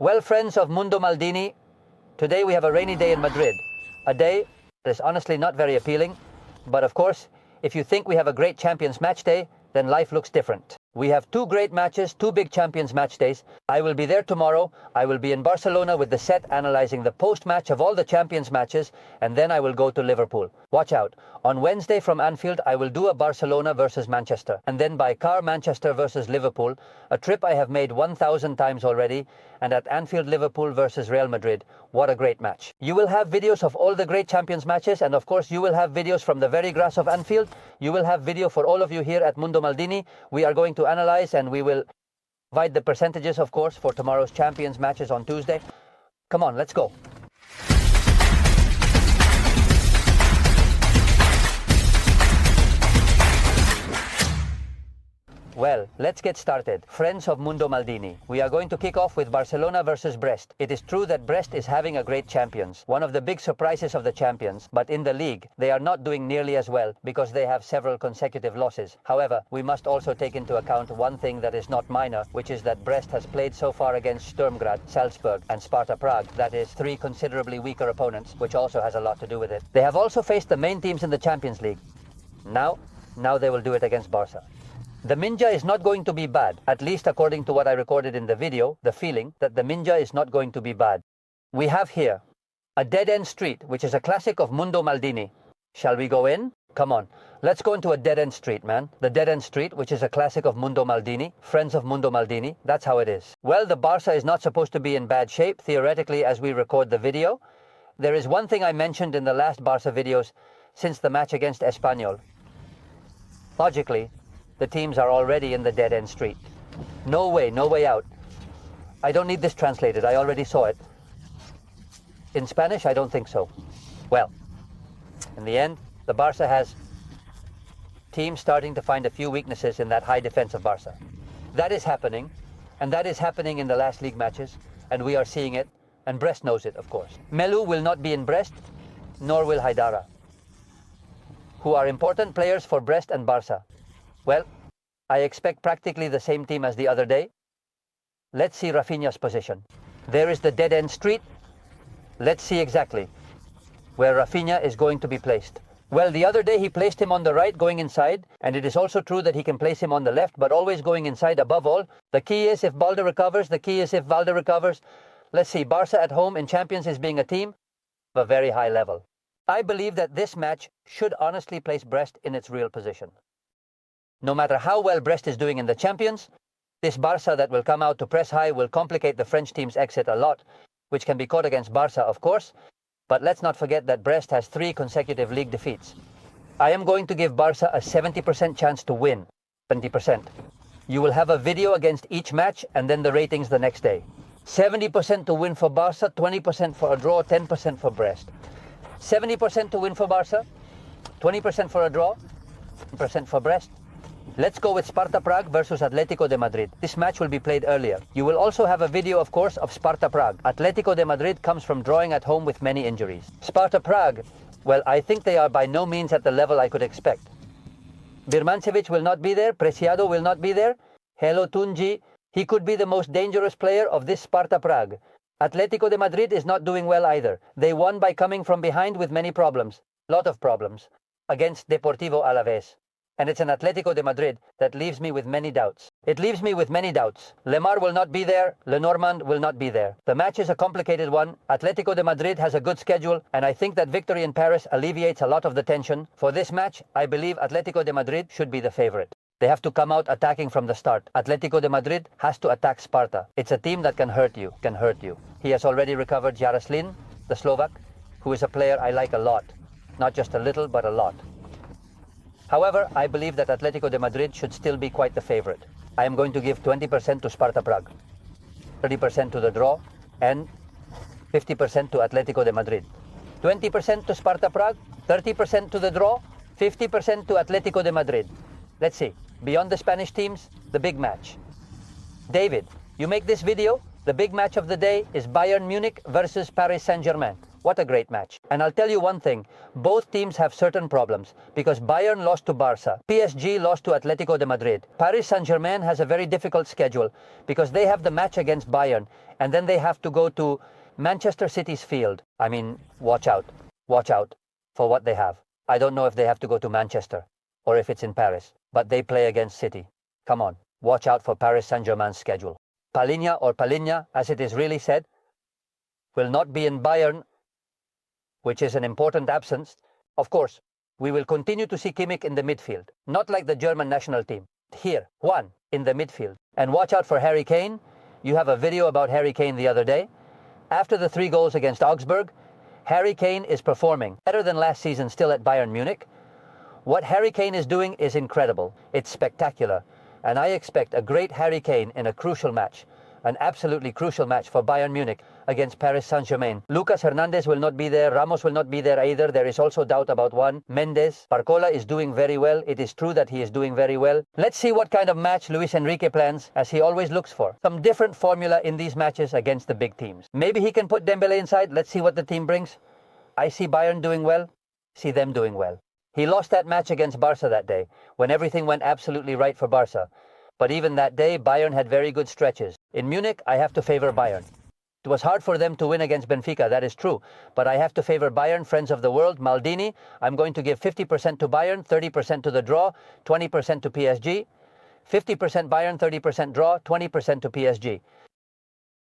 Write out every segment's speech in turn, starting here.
Well, friends of Mundo Maldini, today we have a rainy day in Madrid. A day that is honestly not very appealing, but of course, if you think we have a great Champions match day, then life looks different. We have two great matches, two big Champions match days. I will be there tomorrow. I will be in Barcelona with the set analyzing the post-match of all the Champions matches, and then I will go to Liverpool. Watch out. On Wednesday from Anfield, I will do a Barcelona versus Manchester, and then by car Manchester versus Liverpool, a trip I have made 1,000 times already, and at Anfield Liverpool versus Real Madrid. What a great match. You will have videos of all the great Champions matches, and of course you will have videos from the very grass of Anfield. You will have video for all of you here at Mundo Maldini. We are going to analyze and we will provide the percentages, of course, for tomorrow's Champions matches on Tuesday. Come on, let's go. Well, let's get started. Friends of Mundo Maldini, we are going to kick off with Barcelona versus Brest. It is true that Brest is having a great Champions, one of the big surprises of the Champions, but in the league, they are not doing nearly as well because they have several consecutive losses. However, we must also take into account one thing that is not minor, which is that Brest has played so far against Sturm Graz, Salzburg and Sparta Prague, that is, three considerably weaker opponents, which also has a lot to do with it. They have also faced the main teams in the Champions League. Now they will do it against Barca. The Minja is not going to be bad, at least according to what I recorded in the video, the feeling that the Minja is not going to be bad. We have here a dead-end street, which is a classic of Mundo Maldini. Shall we go in? Come on, let's go into a dead-end street, man. The dead-end street, which is a classic of Mundo Maldini, friends of Mundo Maldini, that's how it is. Well, the Barca is not supposed to be in bad shape, theoretically, as we record the video. There is one thing I mentioned in the last Barca videos since the match against Espanyol. Logically, the teams are already in the dead-end street. No way out. I don't need this translated, I already saw it. In Spanish, I don't think so. Well, in the end, the Barca has teams starting to find a few weaknesses in that high defense of Barca. That is happening, and that is happening in the last league matches, and we are seeing it, and Brest knows it, of course. Melu will not be in Brest, nor will Haidara, who are important players for Brest and Barca. Well, I expect practically the same team as the other day. Let's see Rafinha's position. There is the dead-end street. Let's see exactly where Rafinha is going to be placed. Well, the other day he placed him on the right going inside, and it is also true that he can place him on the left, but always going inside above all. The key is if Balde recovers, Valde recovers. Let's see, Barca at home in Champions is being a team of a very high level. I believe that this match should honestly place Brest in its real position. No matter how well Brest is doing in the Champions, this Barca that will come out to press high will complicate the French team's exit a lot, which can be caught against Barca, of course, but let's not forget that Brest has 3 consecutive league defeats. I am going to give Barca a 70% chance to win. 70%. You will have a video against each match and then the ratings the next day. 70% to win for Barca, 20% for a draw, 10% for Brest. 70% to win for Barca, 20% for a draw, 10% for Brest. Let's go with Sparta Prague versus Atletico de Madrid. This match will be played earlier. You will also have a video, of course, of Sparta Prague. Atletico de Madrid comes from drawing at home with many injuries. Sparta Prague, well, I think they are by no means at the level I could expect. Birmancevic will not be there. Preciado will not be there. Helo Tunji, he could be the most dangerous player of this Sparta Prague. Atletico de Madrid is not doing well either. They won by coming from behind with many problems. Lot of problems. Against Deportivo Alavés. And it's an Atletico de Madrid that leaves me with many doubts. It leaves me with many doubts. Lemar will not be there. Lenormand will not be there. The match is a complicated one. Atletico de Madrid has a good schedule, and I think that victory in Paris alleviates a lot of the tension. For this match, I believe Atletico de Madrid should be the favorite. They have to come out attacking from the start. Atletico de Madrid has to attack Sparta. It's a team that can hurt you. He has already recovered Jaroslin, the Slovak, who is a player I like a lot. Not just a little, but a lot. However, I believe that Atletico de Madrid should still be quite the favorite. I am going to give 20% to Sparta Prague, 30% to the draw, and 50% to Atletico de Madrid. 20% to Sparta Prague, 30% to the draw, 50% to Atletico de Madrid. Let's see, beyond the Spanish teams, the big match. David, you make this video. The big match of the day is Bayern Munich versus Paris Saint-Germain. What a great match. And I'll tell you one thing, both teams have certain problems because Bayern lost to Barca, PSG lost to Atletico de Madrid. Paris Saint-Germain has a very difficult schedule because they have the match against Bayern and then they have to go to Manchester City's field. I mean, watch out for what they have. I don't know if they have to go to Manchester or if it's in Paris, but they play against City. Come on, watch out for Paris Saint-Germain's schedule. Palinha, or Palinha, as it is really said, will not be in Bayern, which is an important absence. Of course, we will continue to see Kimmich in the midfield, not like the German national team. Here, Juan in the midfield. And watch out for Harry Kane. You have a video about Harry Kane the other day. After the 3 goals against Augsburg, Harry Kane is performing better than last season still at Bayern Munich. What Harry Kane is doing is incredible. It's spectacular. And I expect a great Harry Kane in a crucial match. An absolutely crucial match for Bayern Munich against Paris Saint-Germain. Lucas Hernandez will not be there. Ramos will not be there either. There is also doubt about one. Mendes. Barcola is doing very well. It is true that he is doing very well. Let's see what kind of match Luis Enrique plans, as he always looks for. Some different formula in these matches against the big teams. Maybe he can put Dembele inside. Let's see what the team brings. I see Bayern doing well. See them doing well. He lost that match against Barca that day, when everything went absolutely right for Barca. But even that day, Bayern had very good stretches. In Munich, I have to favor Bayern. It was hard for them to win against Benfica, that is true. But I have to favor Bayern, friends of the world. Maldini, I'm going to give 50% to Bayern, 30% to the draw, 20% to PSG. 50% Bayern, 30% draw, 20% to PSG.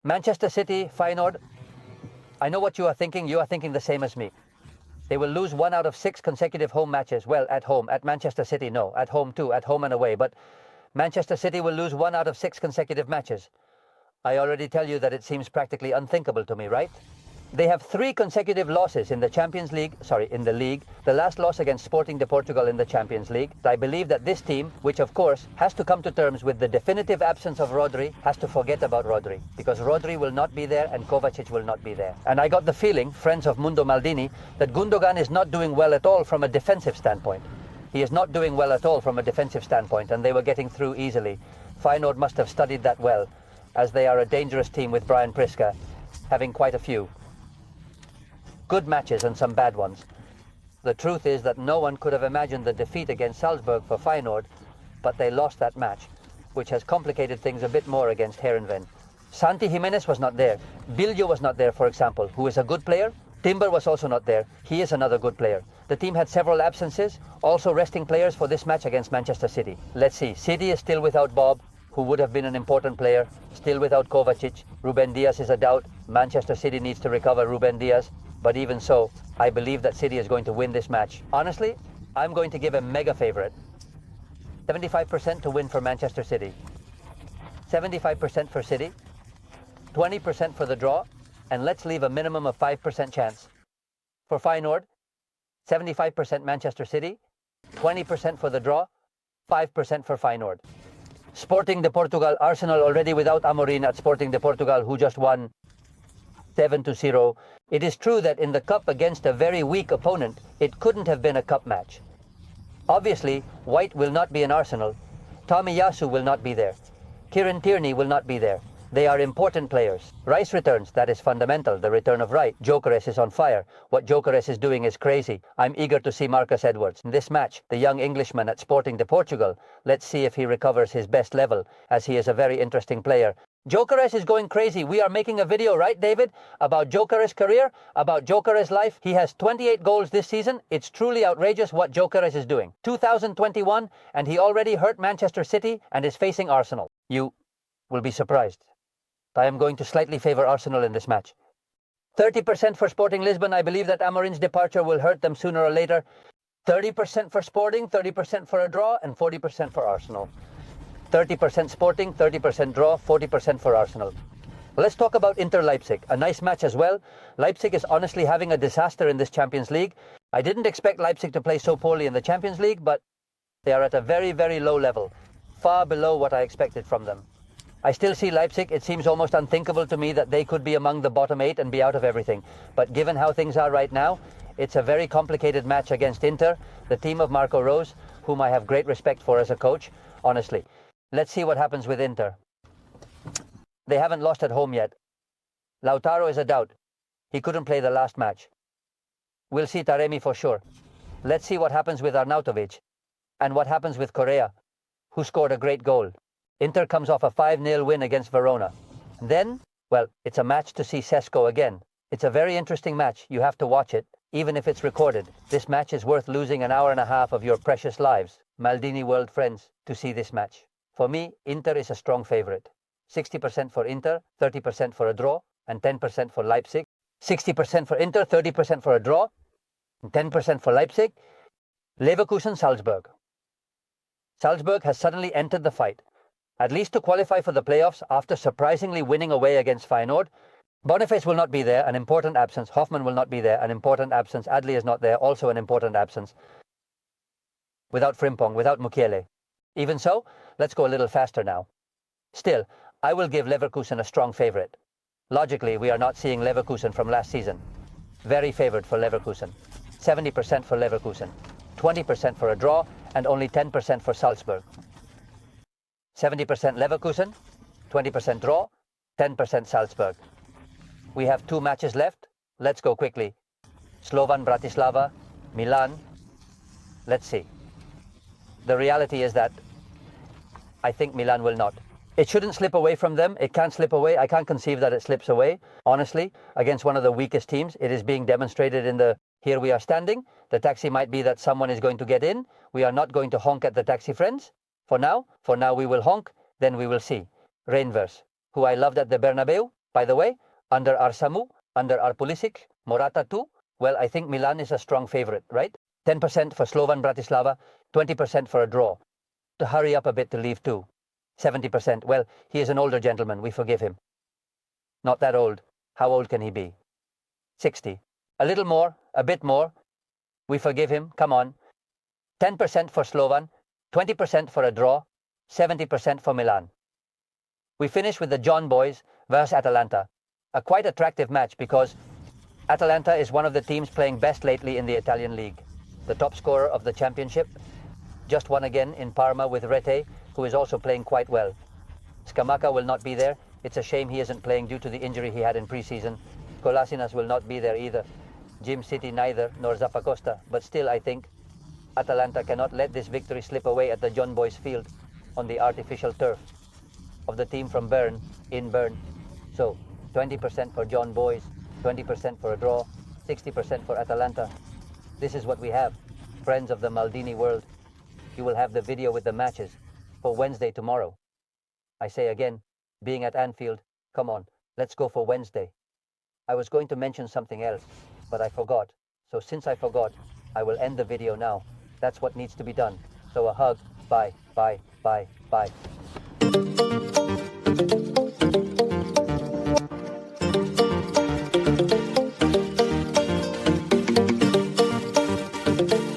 Manchester City, Feyenoord. I know what you are thinking. You are thinking the same as me. They will lose 1 out of 6 consecutive home matches. Well, at home. At Manchester City, no. At home too. At home and away. But Manchester City will lose 1 out of 6 consecutive matches. I already tell you that it seems practically unthinkable to me, right? They have 3 consecutive losses in the league. The last loss against Sporting de Portugal in the Champions League. I believe that this team, which of course has to come to terms with the definitive absence of Rodri, has to forget about Rodri. Because Rodri will not be there and Kovacic will not be there. And I got the feeling, friends of Mundo Maldini, that Gundogan is not doing well at all from a defensive standpoint. He is not doing well at all from a defensive standpoint, and they were getting through easily. Feyenoord must have studied that well, as they are a dangerous team with Brian Priska, having quite a few good matches and some bad ones. The truth is that no one could have imagined the defeat against Salzburg for Feyenoord, but they lost that match, which has complicated things a bit more against Heerenveen. Santi Jimenez was not there. Biljo was not there, for example, who is a good player. Timber was also not there. He is another good player. The team had several absences, also resting players for this match against Manchester City. Let's see. City is still without Bob, who would have been an important player. Still without Kovacic. Ruben Diaz is a doubt. Manchester City needs to recover Ruben Diaz. But even so, I believe that City is going to win this match. Honestly, I'm going to give a mega favorite. 75% to win for Manchester City. 75% for City. 20% for the draw. And let's leave a minimum of 5% chance for Feyenoord. 75% Manchester City. 20% for the draw. 5% for Feyenoord. Sporting de Portugal, Arsenal already without Amorim at Sporting de Portugal, who just won 7-0. It is true that in the cup against a very weak opponent, it couldn't have been a cup match. Obviously, White will not be in Arsenal. Tomiyasu will not be there. Kieran Tierney will not be there. They are important players. Rice returns, that is fundamental, the return of Wright. Gyökeres is on fire. What Gyökeres is doing is crazy. I'm eager to see Marcus Edwards. In this match, the young Englishman at Sporting de Portugal, let's see if he recovers his best level, as he is a very interesting player. Gyökeres is going crazy. We are making a video, right, David, about Gyökeres' career, about Gyökeres' life. He has 28 goals this season. It's truly outrageous what Gyökeres is doing. 2021, and he already hurt Manchester City and is facing Arsenal. You will be surprised. I am going to slightly favor Arsenal in this match. 30% for Sporting Lisbon. I believe that Amorim's departure will hurt them sooner or later. 30% for Sporting, 30% for a draw, and 40% for Arsenal. 30% Sporting, 30% draw, 40% for Arsenal. Let's talk about Inter Leipzig. A nice match as well. Leipzig is honestly having a disaster in this Champions League. I didn't expect Leipzig to play so poorly in the Champions League, but they are at a very, very low level. Far below what I expected from them. I still see Leipzig. It seems almost unthinkable to me that they could be among the bottom 8 and be out of everything. But given how things are right now, it's a very complicated match against Inter, the team of Marco Rose, whom I have great respect for as a coach, honestly. Let's see what happens with Inter. They haven't lost at home yet. Lautaro is a doubt. He couldn't play the last match. We'll see Taremi for sure. Let's see what happens with Arnautovic. And what happens with Correa, who scored a great goal. Inter comes off a 5-0 win against Verona. Then, well, it's a match to see Sesko again. It's a very interesting match. You have to watch it, even if it's recorded. This match is worth losing an hour and a half of your precious lives, Maldini World friends, to see this match. For me, Inter is a strong favourite. 60% for Inter, 30% for a draw, and 10% for Leipzig. 60% for Inter, 30% for a draw, and 10% for Leipzig. Leverkusen, Salzburg. Salzburg has suddenly entered the fight, at least to qualify for the playoffs after surprisingly winning away against Feyenoord. Boniface will not be there, an important absence. Hoffmann will not be there, an important absence. Adli is not there, also an important absence. Without Frimpong, without Mukiele. Even so, let's go a little faster now. Still, I will give Leverkusen a strong favourite. Logically, we are not seeing Leverkusen from last season. Very favoured for Leverkusen. 70% for Leverkusen, 20% for a draw, and only 10% for Salzburg. 70% Leverkusen, 20% draw, 10% Salzburg. We have 2 matches left. Let's go quickly. Slovan Bratislava, Milan. Let's see. The reality is that I think Milan will not. It shouldn't slip away from them. It can't slip away. I can't conceive that it slips away. Honestly, against one of the weakest teams, it is being demonstrated in the here we are standing. The taxi might be that someone is going to get in. We are not going to honk at the taxi friends. For now we will honk, then we will see. Reinvers, who I loved at the Bernabeu, by the way, under Arsamu, under Arpulisic, Morata too. Well, I think Milan is a strong favourite, right? 10% for Slovan Bratislava, 20% for a draw. To hurry up a bit to leave too. 70%, well, he is an older gentleman, we forgive him. Not that old. How old can he be? 60. A little more, a bit more. We forgive him, come on. 10% for Slovan, 20% for a draw, 70% for Milan. We finish with the John Boys versus Atalanta. A quite attractive match because Atalanta is one of the teams playing best lately in the Italian league. The top scorer of the championship. Just won again in Parma with Rete, who is also playing quite well. Scamacca will not be there. It's a shame he isn't playing due to the injury he had in pre-season. Kolasinas will not be there either. Jim City neither, nor Zappacosta. But still, I think Atalanta cannot let this victory slip away at the John Boys field on the artificial turf of the team from Bern, in Bern. So, 20% for John Boys, 20% for a draw, 60% for Atalanta. This is what we have, friends of the Maldini world. You will have the video with the matches for Wednesday tomorrow. I say again, being at Anfield, come on, let's go for Wednesday. I was going to mention something else, but I forgot. So since I forgot, I will end the video now. That's what needs to be done. So a hug, bye, bye, bye, bye.